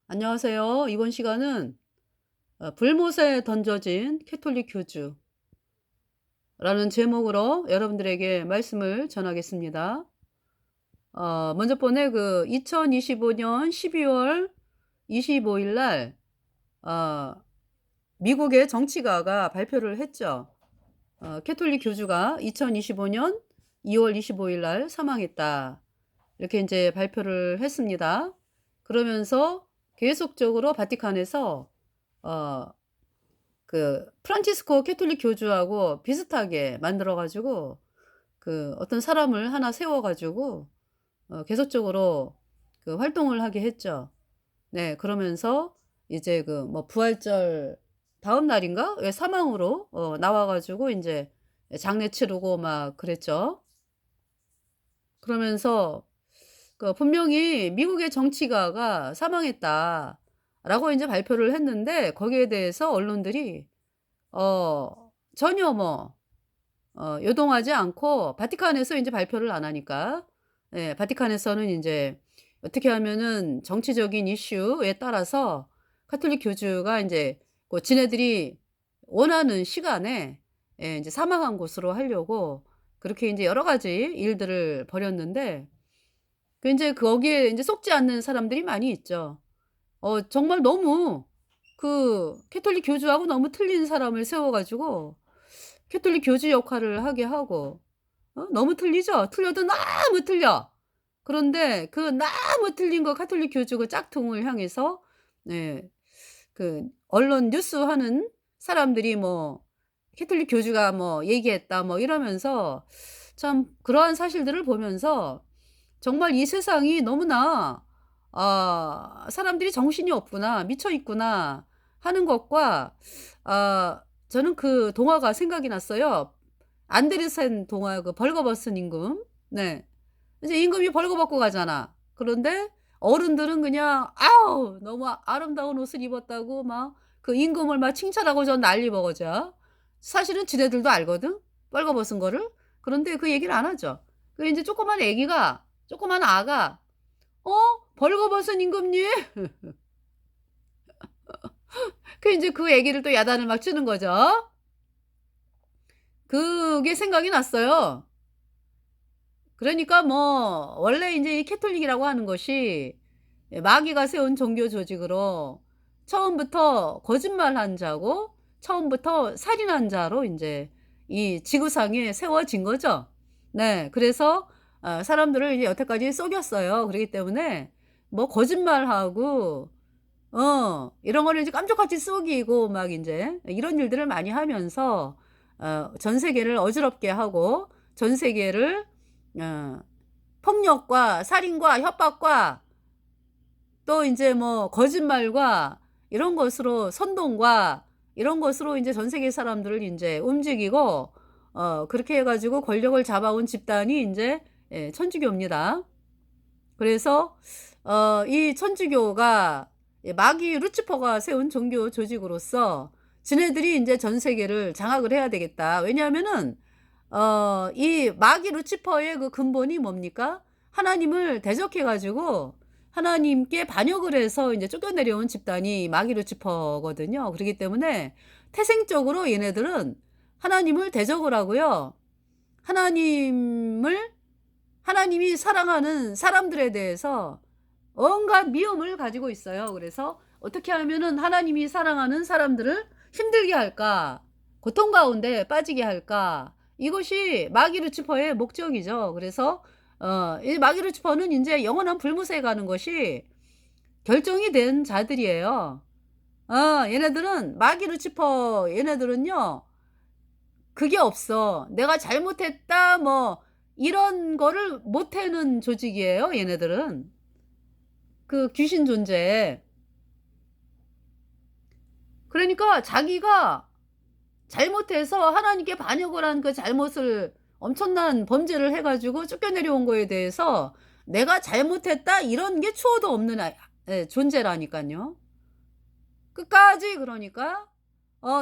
안녕하세요. 이번 시간은 불못에 던져진 캐톨릭 교주라는 제목으로 여러분들에게 말씀을 전하겠습니다. 먼저 번에 2025년 12월 25일 날 어, 미국의 정치가가 발표를 했죠. 캐톨릭 교주가 2025년 2월 25일 날 사망했다. 이렇게 이제 발표를 했습니다. 그러면서 계속적으로 바티칸에서 어, 프란치스코 캐톨릭 교주하고 비슷하게 만들어 가지고 어떤 사람을 하나 세워 가지고 계속적으로 활동을 하게 했죠. 네. 그러면서 이제 뭐 부활절 다음 날인가? 예, 사망으로 나와 가지고 인제 장례 치르고 막 그랬죠. 그러면서 분명히 "미국의 정치가가 사망했다."라고 인제 발표를 했는데, 거기에 대해서 언론들이 전혀 요동하지 않고, 바티칸에서 인제 발표를 안 하니까, 예, 바티칸에서는 인제 어떻게 하면은 정치적인 이슈에 따라서 가톨릭 교주가 인제 지네들이 원하는 시간에, 예, 인제 사망한 것으로 하려고 그렇게 인제 여러 가지 일들을 벌였는데, 인제 거기에 인제 속지 않는 사람들이 많이 있죠. 정말 너무 캐톨릭 교주하고 너무 틀린 사람을 세워 가지고 캐톨릭 교주 역할을 하게 하고, 너무 틀리죠. 틀려도 너무 틀려. 그런데 너무 틀린 가톨릭 교주 짝퉁을 향해서, 네, 언론 뉴스하는 사람들이 뭐 "캐톨릭 교주가 뭐 얘기했다." 뭐 이러면서, 참 그러한 사실들을 보면서 정말 '이 세상이 너무나 사람들이 정신이 없구나. 미쳐 있구나.' 하는 것과, 저는 동화가 생각이 났어요. 안데르센 동화, 벌거벗은 임금. 네. 이제 임금이 벌거벗고 가잖아. 그런데 어른들은 그냥 아우 너무 아름다운 옷을 입었다고 막 임금을 막 칭찬하고 전 난리 먹어져. 사실은 지네들도 알거든, 벌거벗은 거를. 그런데 그 얘기를 안 하죠. 인제 조그만 아가 "어 벌거벗은 임금님." 인제 얘기를 또 야단을 막 치는 거죠. 그게 생각이 났어요. 그러니까 원래 인제 이 캐톨릭이라고 하는 것이, 예, 마귀가 세운 종교 조직으로 처음부터 거짓말한 자고 처음부터 살인한 자로 인제 이 지구상에 세워진 거죠. 네. 그래서 사람들을 이제 여태까지 속였어요. 그러기 때문에 거짓말하고 이런 거를 이제 깜짝같이 속이고 막 인제 이런 일들을 많이 하면서 전 세계를 어지럽게 하고, 전 세계를 어 폭력과 살인과 협박과 또 인제 거짓말과 이런 것으로, 선동과 이런 것으로 인제 전 세계 사람들을 인제 움직이고, 그렇게 해 가지고 권력을 잡아온 집단이 인제, 예, 천주교입니다. 그래서 이 천주교가, 예, 마귀 루치퍼가 세운 종교 조직으로서 지네들이 인제 '전 세계를 장악을 해야 되겠다.' 왜냐하면은 이 마귀 루치퍼의 근본이 뭡니까? 하나님을 대적해 가지고 하나님께 반역을 해서 인제 쫓겨내려온 집단이 마귀 루치퍼거든요. 그러기 때문에 태생적으로 얘네들은 하나님을 대적을 하고요. 하나님을 하나님이 사랑하는 사람들에 대해서 온갖 미움을 가지고 있어요. 그래서 어떻게 하면은 하나님이 사랑하는 사람들을 힘들게 할까? 고통 가운데 빠지게 할까? 이것이 마귀 루치퍼의 목적이죠. 그래서 이 마귀 루치퍼는 인제 영원한 불못에 가는 것이 결정이 된 자들이에요. 얘네들은 마귀 루치퍼 얘네들은요, 그게 없어. '내가 잘못했다.' 뭐 이런 거를 못 해는 조직이에요, 얘네들은. 귀신 존재. 그러니까 자기가 잘못해서 하나님께 반역을 한 잘못을, 엄청난 범죄를 해 가지고 쫓겨내려온 거에 대해서 '내가 잘못했다.' 이런 게 추호도 없는, 예, 존재라니깐요. 끝까지. 그러니까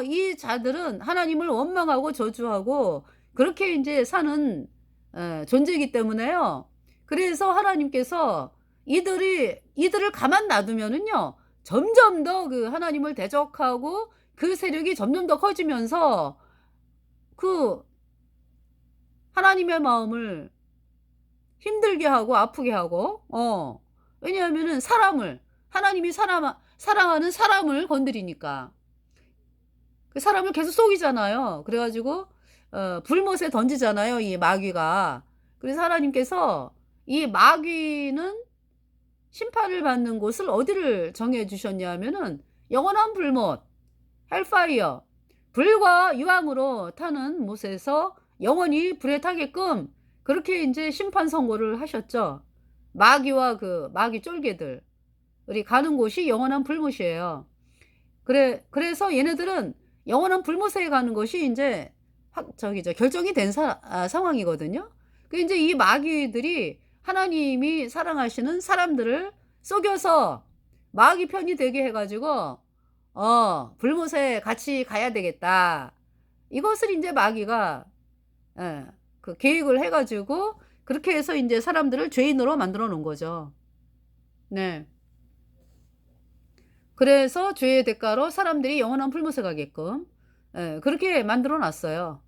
이 자들은 하나님을 원망하고 저주하고 그렇게 인제 사는 존재이기 때문에요. 그래서 하나님께서 이들을 가만 놔두면은요, 점점 더 그 하나님을 대적하고 그 세력이 점점 더 커지면서 그 하나님의 마음을 힘들게 하고 아프게 하고 왜냐하면은 하나님이 사랑하는 사람을 건드리니까. 그 사람을 계속 속이잖아요. 그래 가지고 불못에 던지잖아요, 이 마귀가. 그래서 하나님께서 이 마귀는 심판을 받는 곳을 어디를 정해 주셨냐 하면은 영원한 불못, 헬파이어, 불과 유황으로 타는 못에서 영원히 불에 타게끔 그렇게 인제 심판 선고를 하셨죠. 마귀와 그 마귀 쫄개들이 가는 곳이 영원한 불못이에요. 그래서 얘네들은 영원한 불못에 가는 것이 인제 결정이 된 상황이거든요. 그 인제 이 마귀들이 하나님이 사랑하시는 사람들을 속여서 마귀 편이 되게 해 가지고 불못에 같이 가야 되겠다. 이것을 인제 마귀가 그 계획을 해 가지고 그렇게 해서 인제 사람들을 죄인으로 만들어 놓은 거죠. 네. 그래서 죄의 대가로 사람들이 영원한 불못에 가게끔 그렇게 만들어 놨어요.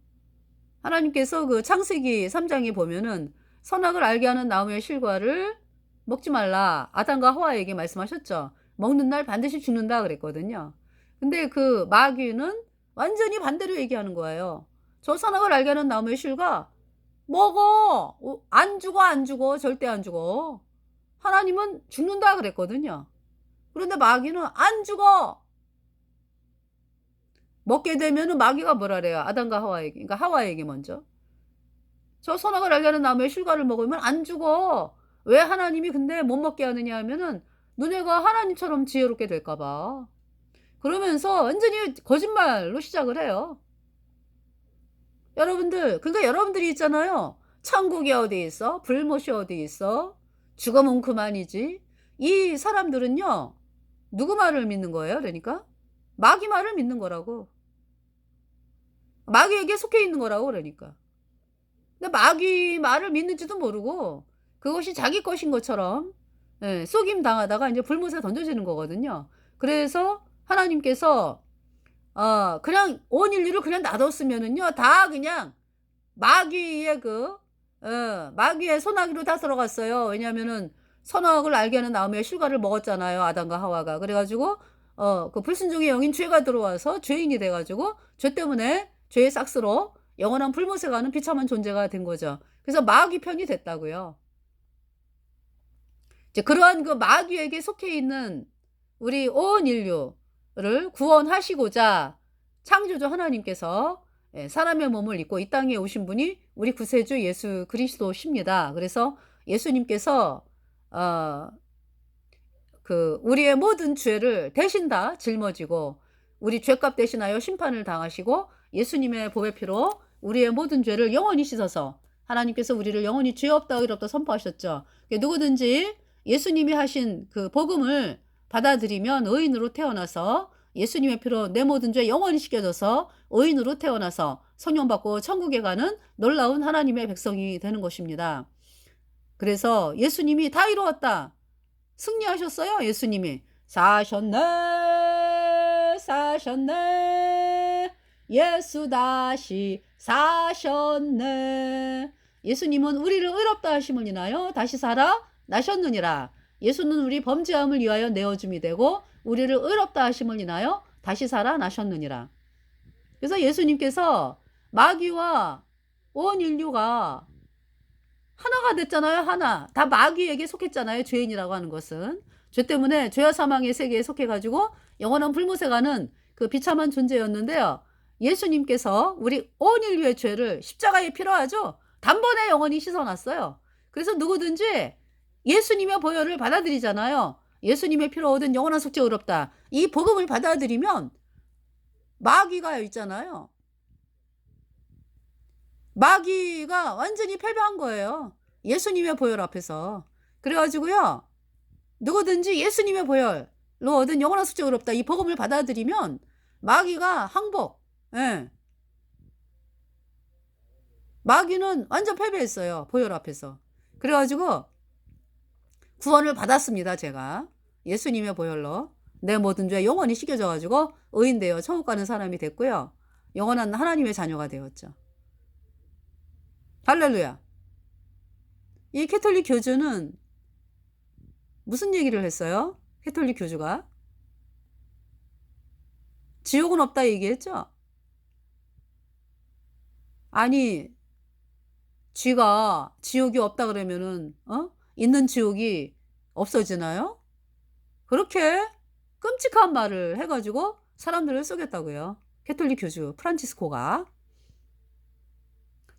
하나님께서 그 창세기 3 장에 보면은 선악을 알게 하는 나무의 실과를 먹지 말라. 아담과 하와에게 말씀하셨죠. 먹는 날 반드시 죽는다 그랬거든요. 근데 그 마귀는 완전히 반대로 얘기하는 거예요. 저 선악을 알게 하는 나무의 실과 먹어. 안 죽어, 안 죽어. 절대 안 죽어. 하나님은 죽는다 그랬거든요. 그런데 마귀는 안 죽어. 먹게 되면은 마귀가 뭐라 그래요? 아담과 하와에게. 그러니까 하와에게 먼저. 저 선악을 알게 하는 나무의 실과를 먹으면 안 죽어. 왜 하나님이 근데 못 먹게 하느냐 하면은 너네가 하나님처럼 지혜롭게 될까 봐. 그러면서 완전히 거짓말로 시작을 해요. 그러니까 여러분들이 있잖아요. 천국이 어디 있어? 불못이 어디 있어? 죽으면 그만이지. 이 사람들은요. 누구 말을 믿는 거예요? 그러니까 마귀 말을 믿는 거라고. 마귀에게 속해 있는 거라고 그러니까. 근데 마귀 말을 믿는지도 모르고 그것이 자기 것인 것처럼 속임 당하다가 인제 불못에 던져지는 거거든요. 그래서 하나님께서 그냥 온 인류를 그냥 놔뒀으면은요 다 그냥 마귀의 마귀의 소나기로 다 들어갔어요. 왜냐하면은 선악을 알게 하는 나무의 실과를 먹었잖아요, 아담과 하와가. 그래 가지고 그 불순종의 영인 죄가 들어와서 죄인이 돼 가지고 죄 때문에 죄의 싹스로 영원한 불못에 가는 비참한 존재가 된 거죠. 그래서 마귀 편이 됐다고요. 이제 그러한 그 마귀에게 속해 있는 우리 온 인류를 구원하시고자 창조주 하나님께서 사람의 몸을 입고 이 땅에 오신 분이 우리 구세주 예수 그리스도십니다. 그래서 예수님께서 우리의 모든 죄를 대신 다 짊어지고 우리 죄값 대신하여 심판을 당하시고 예수님의 보배 피로 우리의 모든 죄를 영원히 씻어서 하나님께서 우리를 영원히 죄 없다 의 없다 선포하셨죠. 누구든지 예수님이 하신 그 복음을 받아들이면 의인으로 태어나서 예수님의 피로 내 모든 죄 영원히 씻겨져서 의인으로 태어나서 성령받고 천국에 가는 놀라운 하나님의 백성이 되는 것입니다. 그래서 예수님이 다 이루었다. 승리하셨어요. 예수님이. 사셨네 사셨네 예수 다시 사셨네. 예수님은 우리를 의롭다 하심을 인하여 다시 살아 나셨느니라. 예수는 우리 범죄함을 위하여 내어줌이 되고 우리를 의롭다 하심을 인하여 다시 살아 나셨느니라. 그래서 예수님께서 마귀와 온 인류가 하나가 됐잖아요. 하나. 다 마귀에게 속했잖아요. 죄인이라고 하는 것은. 죄 때문에 죄와 사망의 세계에 속해 가지고 영원한 불못에 가는 그 비참한 존재였는데요. 예수님께서 우리 온 인류의 죄를 십자가에 피로 하죠. 단번에 영원히 씻어놨어요. 그래서 누구든지 예수님의 보혈을 받아들이잖아요. 예수님의 피로 얻은 영원한 속죄 의롭다. 이 복음을 받아들이면 마귀가 있잖아요. 마귀가 완전히 패배한 거예요. 예수님의 보혈 앞에서. 그래 가지고요. 누구든지 예수님의 보혈로 얻은 영원한 속죄 의롭다. 이 복음을 받아들이면 마귀가 항복. 예. 마귀는 완전 패배했어요. 보혈 앞에서. 그래 가지고 구원을 받았습니다, 제가. 예수님의 보혈로. 내 모든 죄 영원히 씻겨져 가지고 의인되어 천국 가는 사람이 됐고요. 영원한 하나님의 자녀가 되었죠. 할렐루야. 이 캐톨릭 교주는 무슨 얘기를 했어요? 캐톨릭 교주가 지옥은 없다 얘기했죠. 아니 쥐가 지옥이 없다 그러면은 있는 지옥이 없어지나요? 그렇게 끔찍한 말을 해 가지고 사람들을 속였다고요. 캐톨릭 교주 프란치스코가.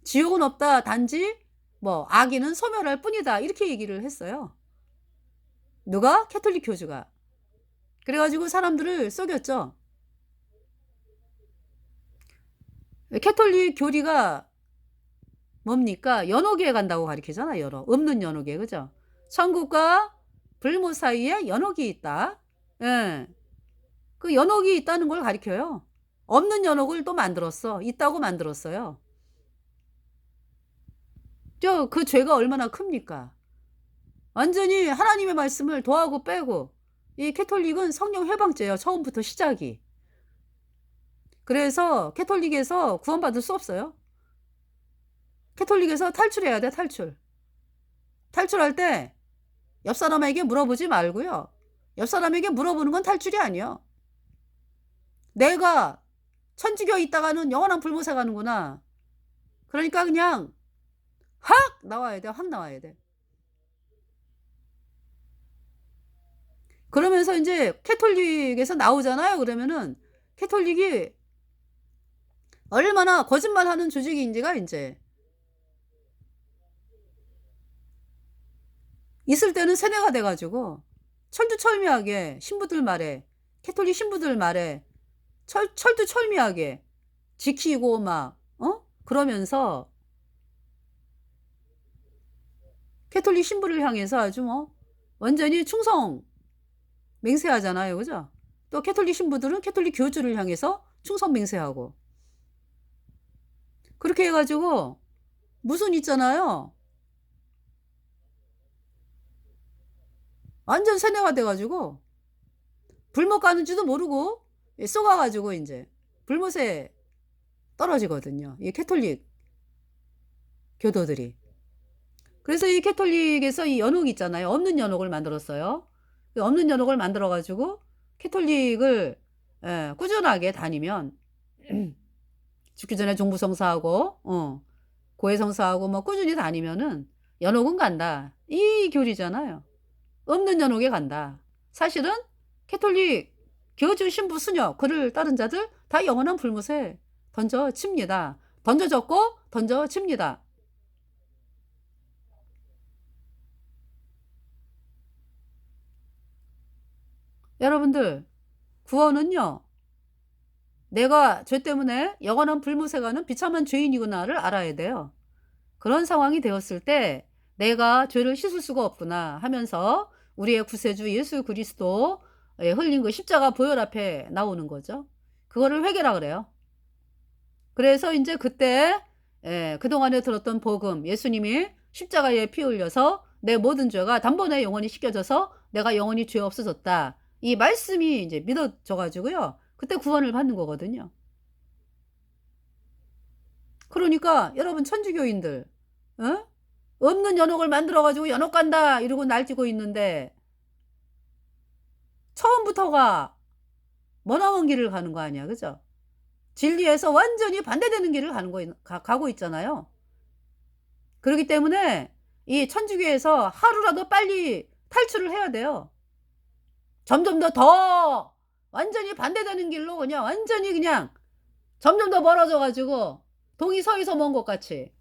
지옥은 없다. 단지 뭐 악인은 소멸할 뿐이다. 이렇게 얘기를 했어요. 누가? 캐톨릭 교주가. 그래 가지고 사람들을 속였죠. 캐톨릭 교리가 뭡니까? 연옥에 간다고 가리키잖아. 연옥. 없는 연옥에. 그죠? 천국과 불못 사이에 연옥이 있다. 예. 그 연옥이 있다는 걸 가리켜요. 없는 연옥을 또 만들었어. 있다고 만들었어요. 그 죄가 얼마나 큽니까? 완전히 하나님의 말씀을 더하고 빼고, 이 캐톨릭은 성령 해방죄예요. 처음부터 시작이. 그래서 캐톨릭에서 구원받을 수 없어요. 캐톨릭에서 탈출해야 돼. 탈출할 때 옆 사람에게 물어보지 말고요. 옆 사람에게 물어보는 건 탈출이 아니에요. 내가 천주교에 있다가는 영원한 불못에 가는구나. 그러니까 그냥 확 나와야 돼. 확 나와야 돼. 그러면서 이제 캐톨릭에서 나오잖아요. 그러면은 캐톨릭이 얼마나 거짓말하는 조직인지가 이제 있을 때는 세뇌가 돼가지고 철두철미하게 신부들 말에, 캐톨릭 신부들 말에 철두철미하게 지키고 막 그러면서 캐톨릭 신부를 향해서 아주 뭐 완전히 충성 맹세하잖아요. 그죠? 또 캐톨릭 신부들은 캐톨릭 교주를 향해서 충성 맹세하고 그렇게 해가지고 무슨 있잖아요. 완전 세뇌가 돼가지고 불못 가는지도 모르고 쏘가가지고 이제 불못에 떨어지거든요. 이 캐톨릭 교도들이. 그래서 이 캐톨릭에서 이 연옥 있잖아요. 없는 연옥을 만들었어요. 없는 연옥을 만들어가지고 캐톨릭을 꾸준하게 다니면 죽기 전에 종부성사하고 고해성사하고 뭐 꾸준히 다니면은 연옥은 간다. 이 교리잖아요. 없는 연옥에 간다. 사실은 캐톨릭 교주 신부 수녀 그를 따른 자들 다 영원한 불못에 던져칩니다. 던져졌고 던져칩니다. 여러분들 구원은요. 내가 죄 때문에 영원한 불못에 가는 비참한 죄인이구나를 알아야 돼요. 그런 상황이 되었을 때 내가 죄를 씻을 수가 없구나 하면서 우리의 구세주 예수 그리스도 흘린 그 십자가 보혈 앞에 나오는 거죠. 그거를 회개라 그래요. 그래서 이제 그때 그동안에 들었던 복음, 예수님이 십자가에 피 흘려서 내 모든 죄가 단번에 영원히 씻겨져서 내가 영원히 죄 없어졌다. 이 말씀이 이제 믿어져 가지고요. 그때 구원을 받는 거거든요. 그러니까 여러분 천주교인들 없는 연옥을 만들어 가지고 연옥 간다 이러고 날뛰고 있는데 처음부터가 머나먼 길을 가는 거 아니야. 그죠? 진리에서 완전히 반대되는 길을 가고 있잖아요. 그렇기 때문에 이 천주교에서 하루라도 빨리 탈출을 해야 돼요. 점점 더 완전히 반대되는 길로 그냥 완전히 그냥 점점 더 멀어져 가지고 동이 서에서 먼 것 같이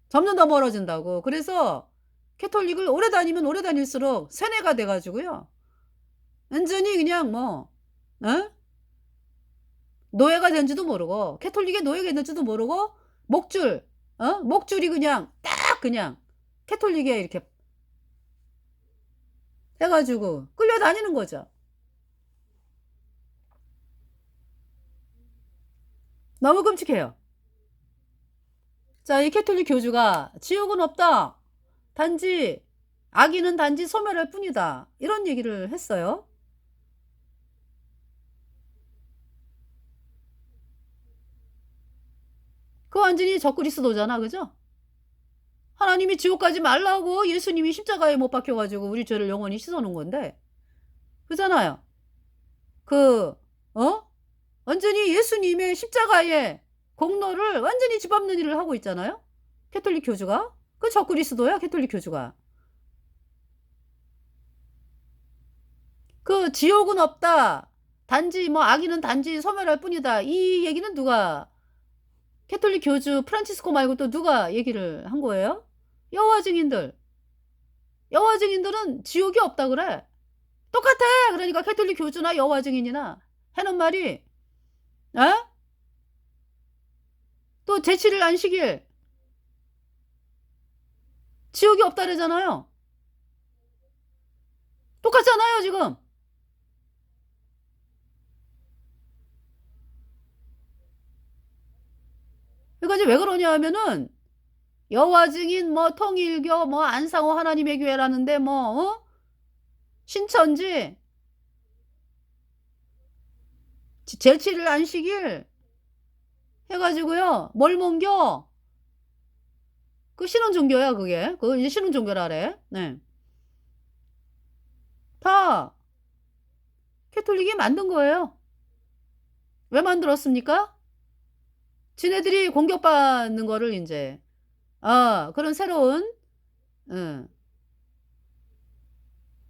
점점 더 멀어진다고. 그래서 캐톨릭을 오래 다니면 오래 다닐수록 세뇌가 돼 가지고요. 완전히 그냥 뭐 노예가 된지도 모르고 캐톨릭의 노예가 됐는지도 모르고 목줄이 그냥 딱 그냥 캐톨릭에 이렇게 해가지고 끌려다니는 거죠. 너무 끔찍해요. 자, 이 캐톨릭 교주가 지옥은 없다. 단지 악인은 단지 소멸할 뿐이다. 이런 얘기를 했어요. 그 완전히 적그리스도잖아. 그죠? 하나님이 지옥 가지 말라고 예수님이 십자가에 못 박혀 가지고 우리 죄를 영원히 씻어 놓은 건데. 그잖아요. 그 어? 완전히 예수님의 십자가의 공로를 완전히 뒤엎는 일을 하고 있잖아요. 캐톨릭 교주가. 그 적그리스도야, 캐톨릭 교주가. 그 지옥은 없다. 단지 뭐 악인은 단지 소멸할 뿐이다. 이 얘기는 누가 캐톨릭 교주 프란치스코 말고 또 누가 얘기를 한 거예요? 여호와 증인들. 여호와 증인들은 지옥이 없다 그래. 똑같아. 그러니까 캐톨릭 교주나 여호와 증인이나 하는 말이 에? 또 제7일 안식일 지옥이 없다 그러잖아요. 똑같잖아요 지금. 그러니까 이제 왜 그러냐 하면은 여호와 증인 뭐 통일교 뭐 안상호 하나님의 교회라는데 뭐 신천지 제7일 안식일 해가지고요 몰몬교 그 신흥 종교야 그게. 그거 이제 신흥 종교라래. 네. 다 캐톨릭이 만든 거예요. 왜 만들었습니까? 지네들이 공격받는 거를 이제 그런 새로운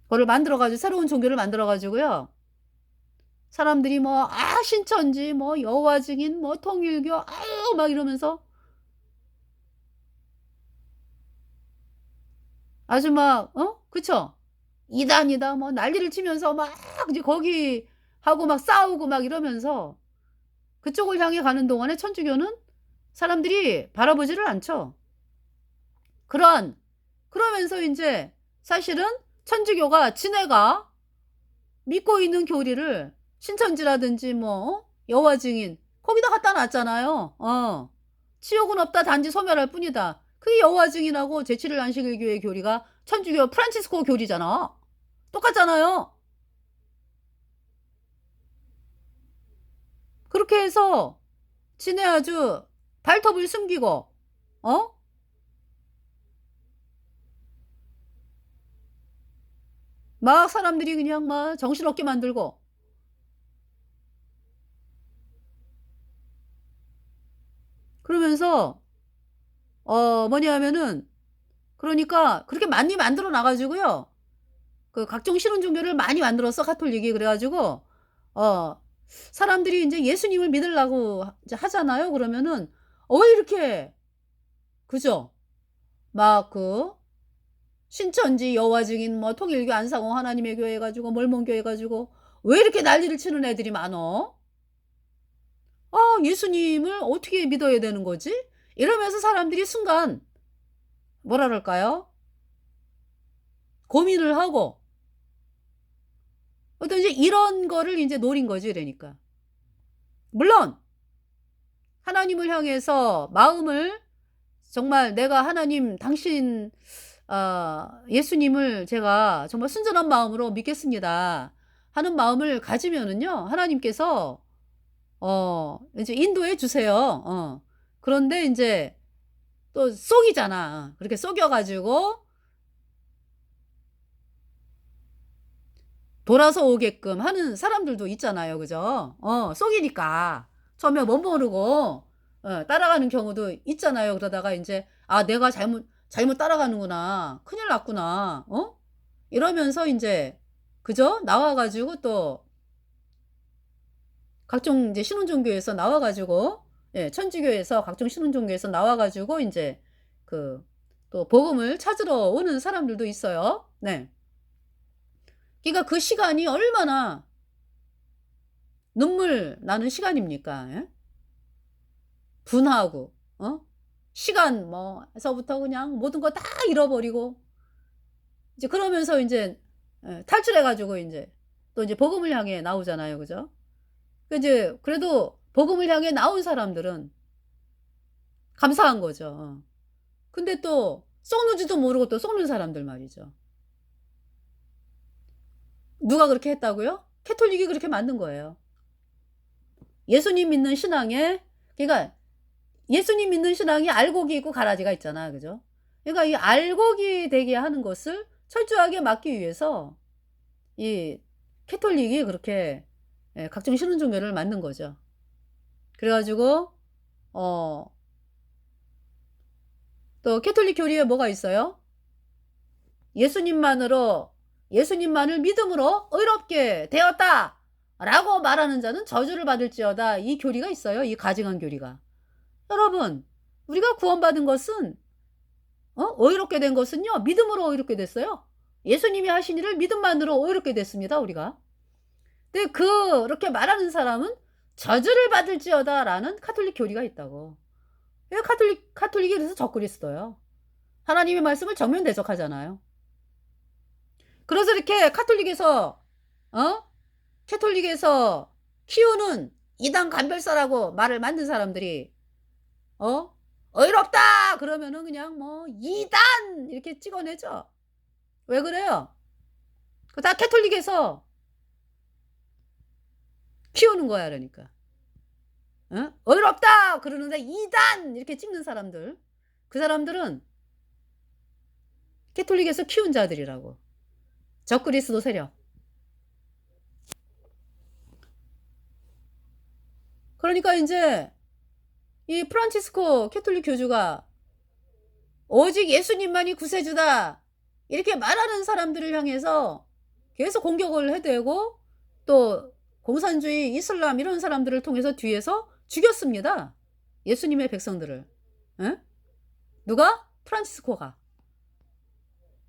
거를 만들어가지고 새로운 종교를 만들어가지고요. 사람들이 뭐 신천지 뭐 여호와 증인 뭐 통일교 막 이러면서 아주 막 그쵸? 이단이다 뭐 난리를 치면서 막 이제 거기 하고 막 싸우고 막 이러면서 그쪽을 향해 가는 동안에 천주교는 사람들이 바라보지를 않죠. 그러면서 이제 사실은 천주교가 지네가 믿고 있는 교리를 신천지라든지 뭐 여호와 증인 거기다 갖다 놨잖아요. 지옥은 없다 단지 소멸할 뿐이다. 그게 여호와 증인하고 제7일 안식일 교회 교리가 천주교 프란치스코 교리잖아. 똑같잖아요. 그렇게 해서 지네 아주 발톱을 숨기고 막 사람들이 그냥 막 정신없게 만들고 그러면서 뭐냐 하면은 그러니까 그렇게 많이 만들어 놔가지고요. 그 각종 신흥 종교를 많이 만들었어 가톨릭이. 그래가지고 사람들이 이제 예수님을 믿으려고 이제 하잖아요. 그러면은 왜 이렇게 그죠? 막 그 신천지 여호와 증인 뭐 통일교 안상호 하나님의 교회 해가지고 몰몬교 해가지고 왜 이렇게 난리를 치는 애들이 많어? 예수님을 어떻게 믿어야 되는 거지? 이러면서 사람들이 순간 뭐라 그럴까요? 고민을 하고 어떤 이제 이런 거를 이제 노린 거지. 그러니까 물론 하나님을 향해서 마음을 정말 내가 하나님 당신 예수님을 제가 정말 순전한 마음으로 믿겠습니다 하는 마음을 가지면은요 하나님께서 이제 인도해 주세요. 그런데 이제 또 속이잖아. 그렇게 속여가지고 돌아서 오게끔 하는 사람들도 있잖아요. 그죠? 속이니까 처음에 못 모르고 따라가는 경우도 있잖아요. 그러다가 이제 내가 잘못 따라가는구나. 큰일 났구나. 이러면서 이제 그죠? 나와가지고 또 각종 이제 신혼종교에서 나와가지고 천주교에서 각종 신혼종교에서 나와가지고 이제 그 또 복음을 찾으러 오는 사람들도 있어요. 네. 그러니까 그 시간이 얼마나 눈물 나는 시간입니까? 예? 분하고 시간 뭐에서부터 그냥 모든 거 다 잃어버리고 이제 그러면서 이제 탈출해가지고 이제 또 이제 복음을 향해 나오잖아요. 그죠? 이제 그래도 복음을 향해 나온 사람들은 감사한 거죠. 근데 또 썩는지도 모르고 또 썩는 사람들 말이죠. 누가 그렇게 했다고요? 캐톨릭이 그렇게 만든 거예요. 예수님 믿는 신앙에, 그러니까 예수님 믿는 신앙이 알곡이 있고 가라지가 있잖아. 그죠? 그러니까 이 알곡이 되게 하는 것을 철저하게 막기 위해서 이 캐톨릭이 그렇게 예 각종 신흥 종교를 만든 거죠. 그래 가지고 어 또 캐톨릭 교리에 뭐가 있어요? 예수님만으로 예수님만을 믿음으로 의롭게 되었다라고 말하는 자는 저주를 받을지어다. 이 교리가 있어요. 이 가증한 교리가. 여러분, 우리가 구원받은 것은 의롭게 된 것은요. 믿음으로 의롭게 됐어요. 예수님이 하신 일을 믿음만으로 의롭게 됐습니다. 우리가. 근데 그렇게 말하는 사람은 저주를 받을지어다라는 카톨릭 교리가 있다고. 왜 카톨릭이 그래서 적그리스도예요. 하나님의 말씀을 정면 대적하잖아요. 그래서 이렇게 어? 캐톨릭에서 키우는 이단 간별사라고 말을 만든 사람들이 의롭다 그러면은 그냥 뭐 이단 이렇게 찍어내죠. 왜 그래요? 그 다 캐톨릭에서 키우는 거야 그러니까. 의롭다 그러는데 이단 이렇게 찍는 사람들, 그 사람들은 캐톨릭에서 키운 자들이라고. 적그리스도 세력. 그러니까 인제 이 프란치스코 캐톨릭 교주가 오직 예수님만이 구세주다 이렇게 말하는 사람들을 향해서 계속 공격을 해대고 또 공산주의 이슬람 이런 사람들을 통해서 뒤에서 죽였습니다. 예수님의 백성들을. 예? 누가? 프란치스코가.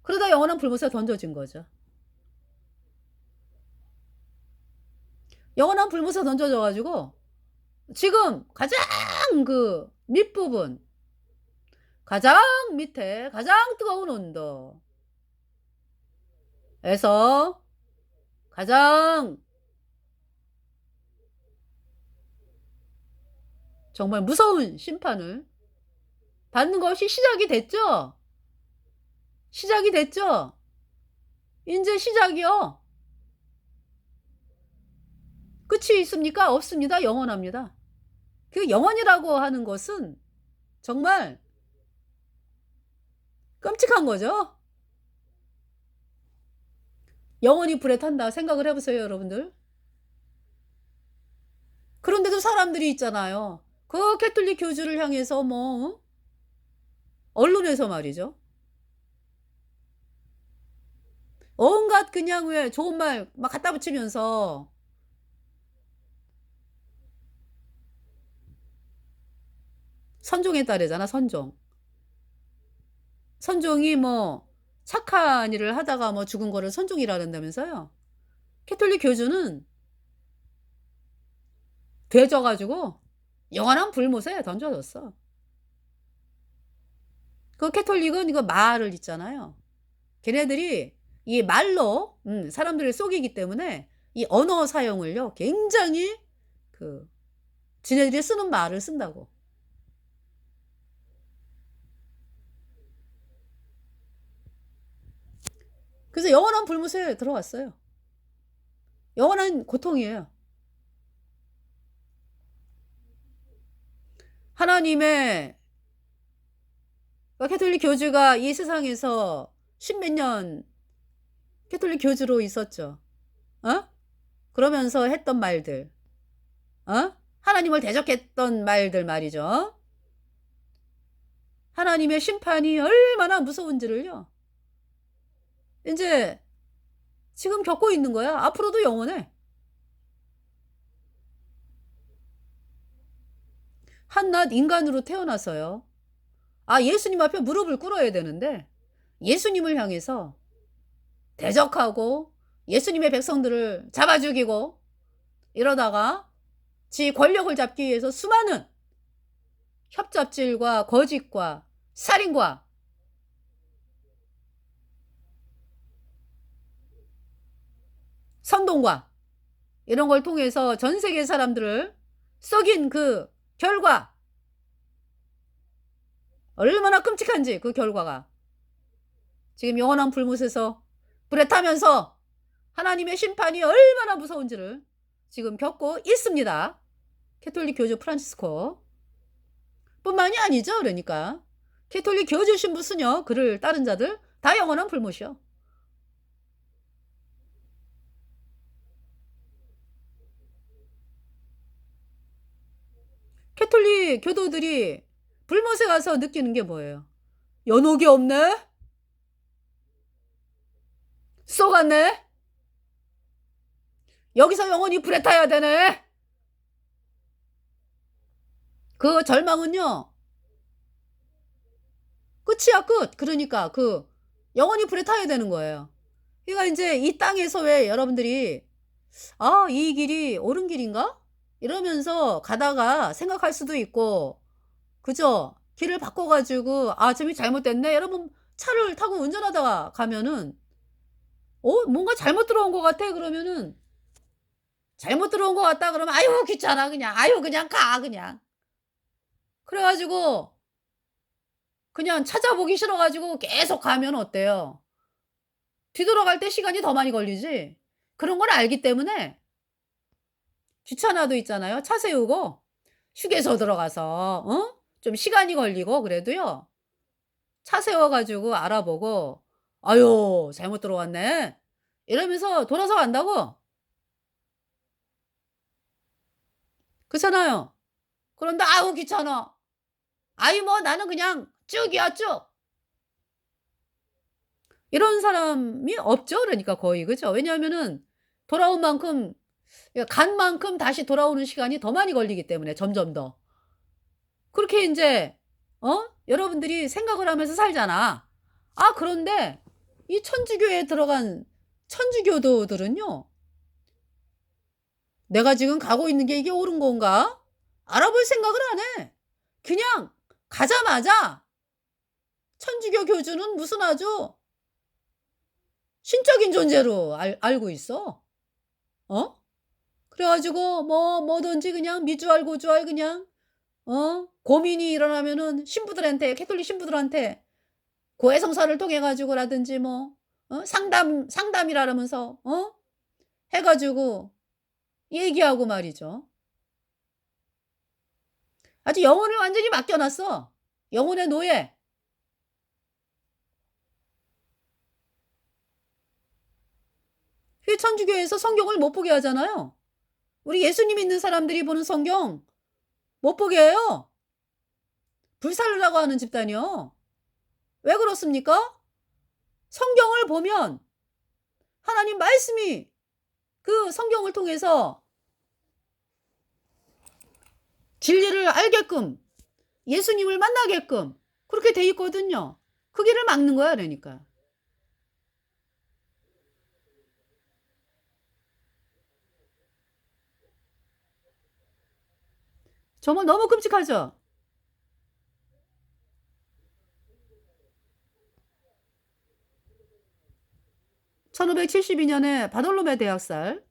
그러다 영원한 불못에 던져진 거죠. 영원한 불못에 던져져 가지고 지금 가장 그 밑부분, 가장 밑에 가장 뜨거운 온도에서 가장 정말 무서운 심판을 받는 것이 시작이 됐죠? 시작이 됐죠? 인제 시작이요. 끝이 있습니까? 없습니다. 영원합니다. 그 영원이라고 하는 것은 정말 끔찍한 거죠. 영원히 불에 탄다 생각을 해 보세요 여러분들. 그런데도 사람들이 있잖아요. 그 캐톨릭 교주를 향해서 뭐 언론에서 말이죠. 온갖 그냥 왜 좋은 말 막 갖다 붙이면서 선종에 따르잖아 선종. 선종이 뭐 착한 일을 하다가 뭐 죽은 거를 선종이라 그런다면서요. 캐톨릭 교주는 되져 가지고 영원한 불못에 던져졌어. 그 캐톨릭은 이거 말을 있잖아요. 걔네들이 이 말로 사람들을 속이기 때문에 이 언어 사용을요 굉장히 그 지네들이 쓰는 말을 쓴다고. 그래서 영원한 불못에 들어갔어요. 영원한 고통이에요. 하나님의 캐톨릭 교주가 이 세상에서 십몇 년 캐톨릭 교주로 있었죠. 어? 그러면서 했던 말들. 하나님을 대적했던 말들 말이죠. 하나님의 심판이 얼마나 무서운지를요. 인제 지금 겪고 있는 거야. 앞으로도 영원해. 한낱 인간으로 태어나서요. 예수님 앞에 무릎을 꿇어야 되는데 예수님을 향해서 대적하고 예수님의 백성들을 잡아 죽이고 이러다가 지 권력을 잡기 위해서 수많은 협잡질과 거짓과 살인과 선동과 이런 걸 통해서 전 세계 사람들을 썩인 그 결과 얼마나 끔찍한지 그 결과가 지금 영원한 불못에서 불에 타면서 하나님의 심판이 얼마나 무서운지를 지금 겪고 있습니다. 캐톨릭 교주 프란치스코 뿐만이 아니죠. 그러니까 캐톨릭 교주 신부 수녀 그를 따른 자들 다 영원한 불못이요. 캐톨릭 교도들이 불못에 가서 느끼는 게 뭐예요? 연옥이 없네? 쏘갔네? 여기서 영원히 불에 타야 되네? 그 절망은요, 끝이야, 끝. 그러니까 영원히 불에 타야 되는 거예요. 그러니까 이제 이 땅에서 왜 여러분들이 아, 이 길이 옳은 길인가? 이러면서 가다가 생각할 수도 있고, 그죠? 길을 바꿔가지고, 아, 저기 잘못됐네? 여러분, 차를 타고 운전하다가 가면은, 뭔가 잘못 들어온 것 같아? 그러면은, 잘못 들어온 것 같다? 그러면, 아유, 귀찮아, 그냥. 아유, 그냥 가, 그냥. 그래가지고, 그냥 찾아보기 싫어가지고 계속 가면 어때요? 뒤돌아갈 때 시간이 더 많이 걸리지? 그런 걸 알기 때문에, 귀찮아도 있잖아요. 차 세우고, 휴게소 들어가서, 좀 시간이 걸리고, 그래도요. 차 세워가지고 알아보고, 아유, 잘못 들어왔네. 이러면서 돌아서 간다고. 그렇잖아요. 그런데, 아우, 귀찮아. 아이, 뭐, 나는 그냥 쭉이야, 쭉. 이런 사람이 없죠. 그러니까 거의. 그죠? 왜냐하면은, 돌아온 만큼, 간 만큼 다시 돌아오는 시간이 더 많이 걸리기 때문에, 점점 더. 그렇게 이제, 여러분들이 생각을 하면서 살잖아. 아, 그런데, 이 천주교에 들어간 천주교도들은요, 내가 지금 가고 있는 게 이게 옳은 건가? 알아볼 생각을 안 해. 그냥 가자마자 천주교 교주는 무슨 아주 신적인 존재로 알고 있어. 그래가지고 뭐든지 그냥 미주알 고주알 그냥 고민이 일어나면은 신부들한테 캐톨릭 신부들한테 고해성사를 통해 가지고라든지 뭐 상담이라면서 해가지고 얘기하고 말이죠. 아주 영혼을 완전히 맡겨놨어. 영혼의 노예. 천주교에서 성경을 못 보게 하잖아요. 우리 예수님 믿는 사람들이 보는 성경 못 보게 해요. 불살르라고 하는 집단이요. 왜 그렇습니까? 성경을 보면 하나님 말씀이 그 성경을 통해서 진리를 알게끔 예수님을 만나게끔 그렇게 돼 있거든요. 그 길을 막는 거야, 그러니까. 정말 너무 끔찍하죠? 1572년에 바돌로메 대학살을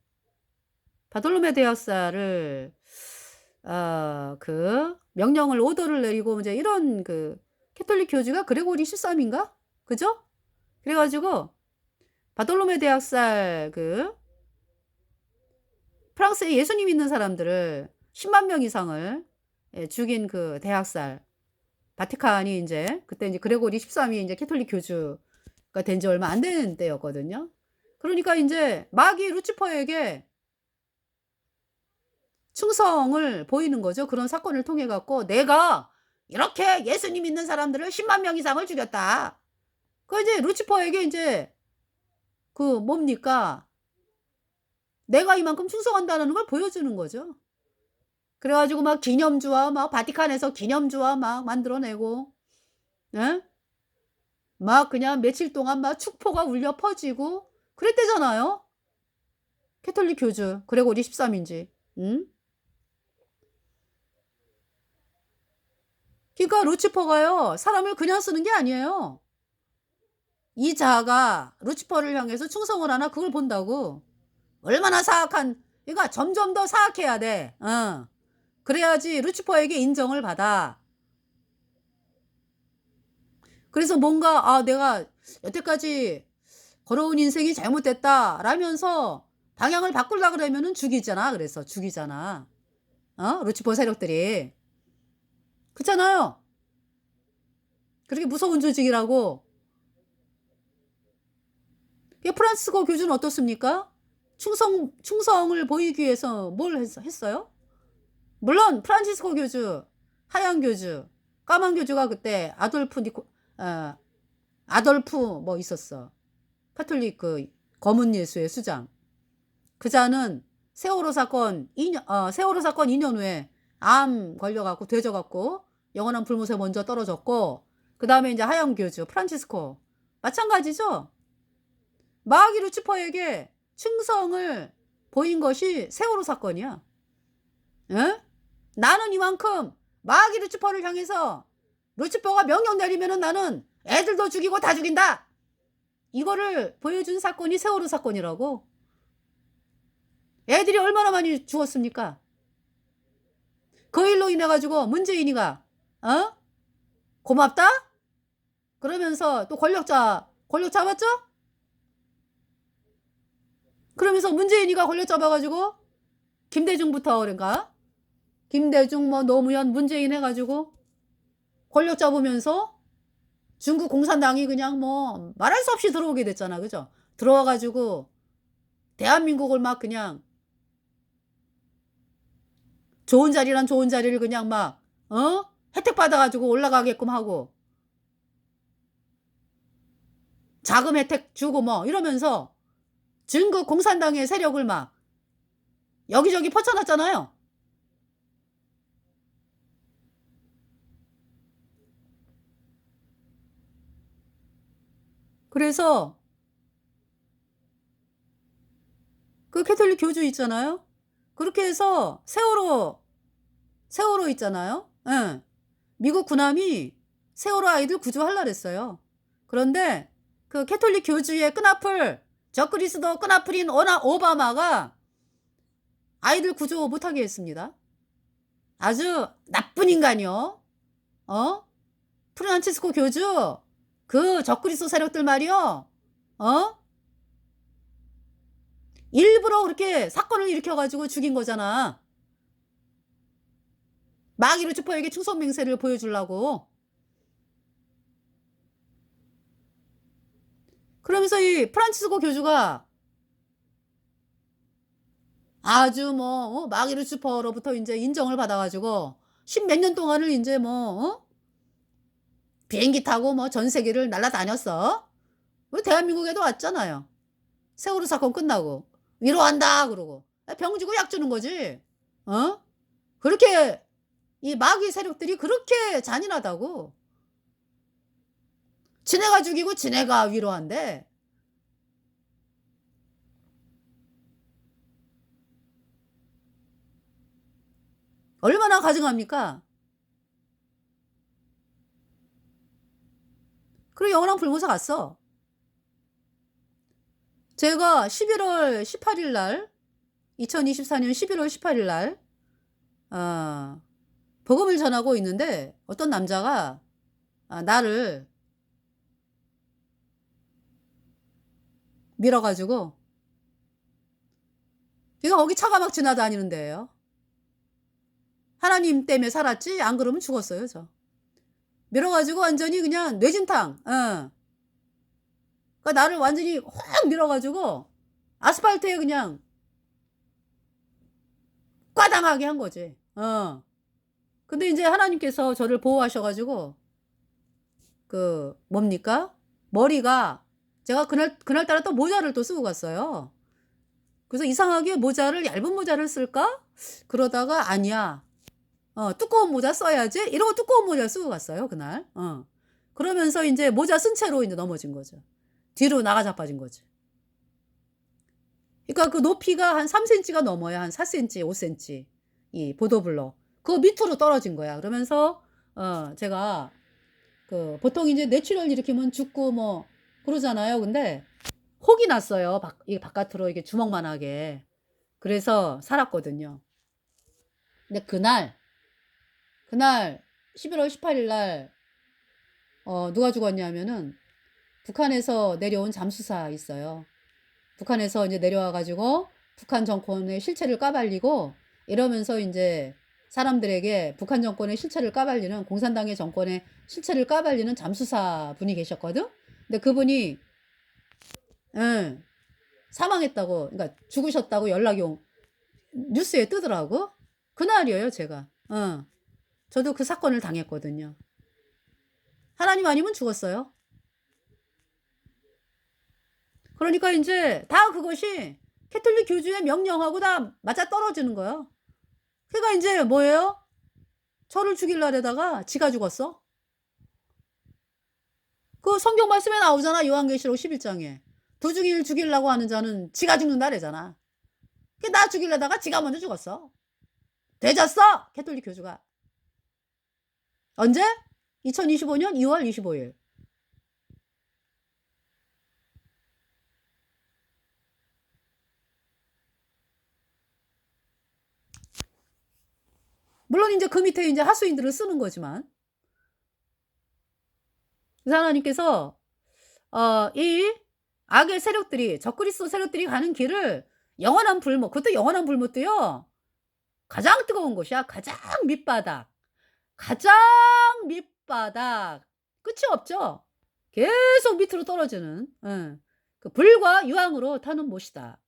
그 명령을 오더를 내리고 이제 이런 그 캐톨릭 교주가 그레고리 13인가? 그죠? 그래가지고 바돌로메 대학살 그 프랑스에 예수님 있는 사람들을 10만 명 이상을 죽인 그 대학살 바티칸이 이제 그때 이제 그레고리 13이 이제 캐톨릭 교주가 된 지 얼마 안 되는 때였거든요. 그러니까 이제 마귀 루치퍼에게 충성을 보이는 거죠. 그런 사건을 통해 갖고 내가 이렇게 예수님 믿는 사람들을 10만 명 이상을 죽였다. 그 이제 루치퍼에게 이제 그 뭡니까? 내가 이만큼 충성한다는 걸 보여주는 거죠. 그래가지고 막 기념주와 막 바티칸에서 기념주와 막 만들어내고, 예? 막 그냥 며칠 동안 막 축포가 울려 퍼지고 그랬대잖아요. 캐톨릭 교주 그레고리 13인지. 응? 그러니까 루치퍼가요 사람을 그냥 쓰는 게 아니에요. 이 자가 루치퍼를 향해서 충성을 하나 그걸 본다고. 얼마나 사악한, 그러니까 점점 더 사악해야 돼. 그래야지 루치퍼에게 인정을 받아. 그래서 뭔가 내가 여태까지 걸어온 인생이 잘못됐다 라면서 방향을 바꾸려고 그러면은 죽이잖아. 그래서 죽이잖아. 루치퍼 세력들이. 그렇잖아요. 그렇게 무서운 조직이라고. 프란치스코 교주는 어떻습니까? 충성을 보이기 위해서 뭘 했어요? 물론 프란치스코 교주, 하얀 교주, 까만 교주가 그때 아돌프 뭐 있었어. 카톨릭 그 검은 예수의 수장. 그 자는 세월호 사건 2년 후에 암 걸려갖고 되져갖고 영원한 불못에 먼저 떨어졌고, 그 다음에 이제 하얀 교주 프란치스코 마찬가지죠. 마귀 루치퍼에게 충성을 보인 것이 세월호 사건이야. 에? 나는 이만큼 마귀 루치퍼를 향해서 루치퍼가 명령 내리면은 나는 애들도 죽이고 다 죽인다. 이거를 보여준 사건이 세월호 사건이라고. 애들이 얼마나 많이 죽었습니까? 그 일로 인해 가지고 문재인이가 고맙다? 그러면서 또 권력 잡았죠? 그러면서 문재인이가 권력 잡아가지고 김대중부터 그런가? 김대중 뭐 노무현 문재인 해가지고 권력 잡으면서 중국 공산당이 그냥 뭐 말할 수 없이 들어오게 됐잖아. 그죠? 들어와가지고 대한민국을 막 그냥 좋은 자리란 좋은 자리를 그냥 막 혜택 받아가지고 올라가게끔 하고 자금 혜택 주고 뭐 이러면서 중국 공산당의 세력을 막 여기저기 퍼쳐놨잖아요. 그래서 그 캐톨릭 교주 있잖아요. 그렇게 해서 세월호 있잖아요. 예. 미국 군함이 세월호 아이들 구조하려고 그랬어요. 그런데 그 캐톨릭 교주의 끈앞을 적그리스도 끈앞을인 오바마가 아이들 구조 못하게 했습니다. 아주 나쁜 인간이요. 프란치스코 교주 그 적그리스도 세력들 말이요. 일부러 그렇게 사건을 일으켜가지고 죽인 거잖아. 마귀 루치퍼에게 충성맹세를 보여주려고. 그러면서 이 프란치스코 교주가 아주 뭐 마귀 루치퍼로부터 이제 인정을 받아가지고 10몇 년 동안을 이제 뭐 비행기 타고 뭐 전 세계를 날아다녔어. 대한민국에도 왔잖아요. 세월호 사건 끝나고 위로한다 그러고 병 주고 약 주는 거지. 그렇게 이 마귀 세력들이 그렇게 잔인하다고. 지네가 죽이고 지네가 위로한대. 얼마나 가증합니까? 그리고 영원한 불모사 갔어. 제가 11월 18일 날 2024년 11월 18일 날 복음을 전하고 있는데 어떤 남자가 나를 밀어가지고, 이거 거기 차가 막 지나다니는 데예요. 하나님 때문에 살았지 안 그러면 죽었어요. 저 밀어가지고 완전히 그냥 뇌진탕. 그러니까 나를 완전히 확 밀어가지고 아스팔트에 그냥 꽈당하게 한 거지. 근데 이제 하나님께서 저를 보호하셔가지고 그 뭡니까? 머리가 제가 그날따라 또 모자를 또 쓰고 갔어요. 그래서 이상하게 얇은 모자를 쓸까? 그러다가 아니야. 두꺼운 모자 써야지. 이러고 두꺼운 모자 쓰고 갔어요, 그날. 그러면서 이제 모자 쓴 채로 이제 넘어진 거죠. 뒤로 나가 자빠진 거지. 그러니까 그 높이가 한 3cm가 넘어야 한 4cm, 5cm. 이 보도블록. 그 밑으로 떨어진 거야. 그러면서, 제가, 보통 이제 뇌출혈 일으키면 죽고 뭐, 그러잖아요. 근데, 혹이 났어요. 이게 바깥으로 이게 주먹만하게. 그래서 살았거든요. 근데 그날 11월 18일 날, 누가 죽었냐면은, 북한에서 내려온 잠수사 있어요. 북한에서 이제 내려와 가지고 북한 정권의 실체를 까발리고 이러면서 인제 사람들에게 북한 정권의 실체를 까발리는 공산당의 정권의 실체를 까발리는 잠수사 분이 계셨거든. 근데 그분이 예. 사망했다고 그러니까 죽으셨다고 연락이 온 뉴스에 뜨더라고. 그날이에요 제가. 저도 그 사건을 당했거든요. 하나님 아니면 죽었어요. 그러니까 인제 다 그것이 캐톨릭 교주의 명령하고 다 맞아떨어지는 거야. 그러니까 인제 뭐예요? 저를 죽이려다가 지가 죽었어. 그 성경 말씀에 나오잖아. 요한계시록 11장에. 도중이를 죽이려고 하는 자는 지가 죽는다래잖아. 그 나 죽이려다가 지가 먼저 죽었어. 되졌어 캐톨릭 교주가. 언제? 2025년 2월 25일. 물론 인제 그 밑에 인제 하수인들을 쓰는 거지만. 그래서 하나님께서 이 악의 세력들이 적그리스도 세력들이 가는 길을 영원한 불못 그것도 영원한 불못도요. 가장 뜨거운 곳이야. 가장 밑바닥. 가장 밑바닥. 끝이 없죠. 계속 밑으로 떨어지는 그 불과 유황으로 타는 못이다.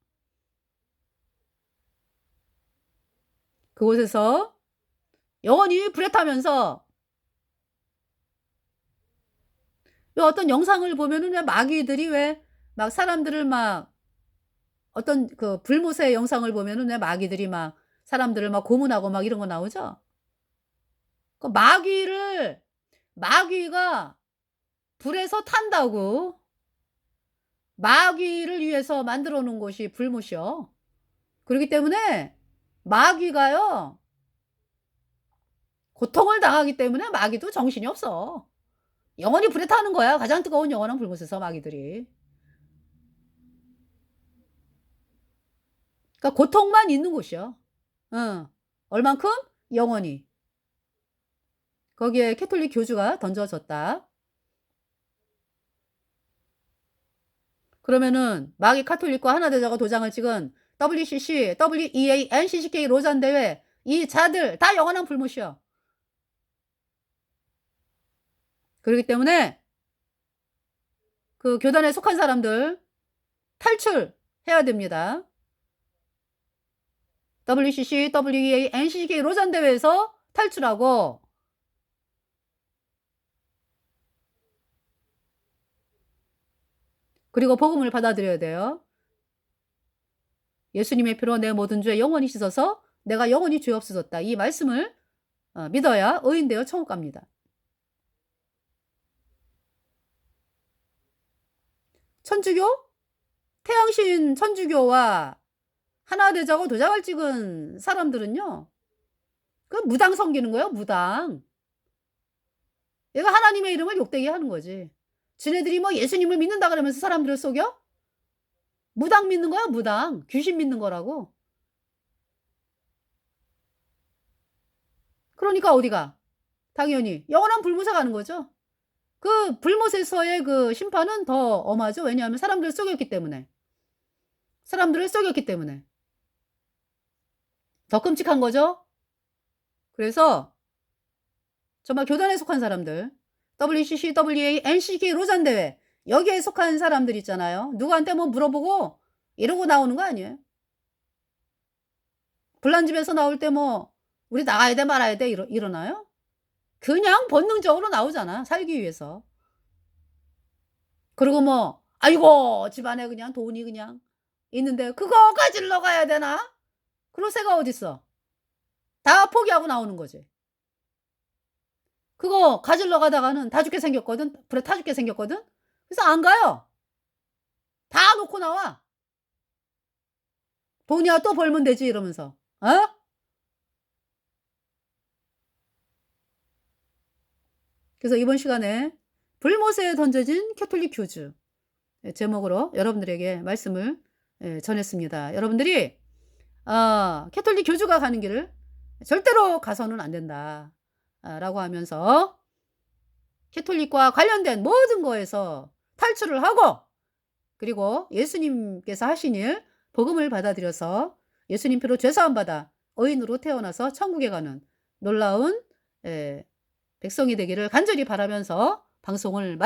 그곳에서 영원히 불에 타면서 왜 어떤 영상을 보면은 왜 마귀들이 왜 막 사람들을 막 어떤 그 불못의 영상을 보면은 왜 마귀들이 막 사람들을 막 고문하고 막 이런 거 나오죠? 그 마귀가 불에서 탄다고 마귀를 위해서 만들어 놓은 곳이 불못이요. 그러기 때문에 마귀가요 고통을 당하기 때문에 마귀도 정신이 없어. 영원히 불에 타는 거야. 가장 뜨거운 영원한 불못에서 마귀들이. 그러니까 고통만 있는 곳이요. 얼만큼? 영원히. 거기에 캐톨릭 교주가 던져졌다. 그러면은 마귀 카톨릭과 하나되자고 도장을 찍은 WCC, WEA, NCCK 로잔 대회 이 자들 다 영원한 불못이요. 그러기 때문에 그 교단에 속한 사람들 탈출해야 됩니다. WCC, WEA, NCCK 로잔 대회에서 탈출하고 그리고 복음을 받아들여야 돼요. 예수님의 피로 내 모든 죄 영원히 씻어서 내가 영원히 죄 없어졌다. 이 말씀을 믿어야 의인되어 천국 갑니다. 천주교? 태양신 천주교와 하나 되자고 도장을 찍은 사람들은요. 그 무당 섬기는 거예요, 무당. 얘가 하나님의 이름을 욕되게 하는 거지. 지네들이 뭐 예수님을 믿는다 그러면서 사람들을 속여? 무당 믿는 거야, 무당. 귀신 믿는 거라고. 그러니까 어디가? 당연히 영원한 불못에 가는 거죠. 그 불못에서의 그 심판은 더 엄하죠. 왜냐하면 사람들을 속였기 때문에. 사람들을 속였기 때문에. 더 끔찍한 거죠. 그래서 정말 교단에 속한 사람들 WCC, WA, NCK 로잔 대회 여기에 속한 사람들 있잖아요. 누구한테 뭐 물어보고 이러고 나오는 거 아니에요. 불난집에서 나올 때 뭐 우리 나가야 돼 말아야 돼 이러나요? 그냥 본능적으로 나오잖아 살기 위해서. 그리고 뭐 아이고 집안에 그냥 돈이 그냥 있는데 그거 가지러 가야 되나? 그럴 새가 어딨어. 다 포기하고 나오는 거지. 그거 가지러 가다가는 다 죽게 생겼거든. 불에 타 죽게 생겼거든. 그래서 안 가요. 다 놓고 나와. 돈이야 또 벌면 되지 이러면서. 그래서 이번 시간에 불못에 던져진 캐톨릭 교주 제목으로 여러분들에게 말씀을 전했습니다. 여러분들이 캐톨릭 교주가 가는 길을 절대로 가서는 안 된다 라고 하면서 캐톨릭과 관련된 모든 거에서 탈출을 하고 그리고 예수님께서 하신 일 복음을 받아들여서 예수님 피로 죄 사함 받아 의인으로 태어나서 천국에 가는 놀라운 백성이 되기를 간절히 바라면서 방송을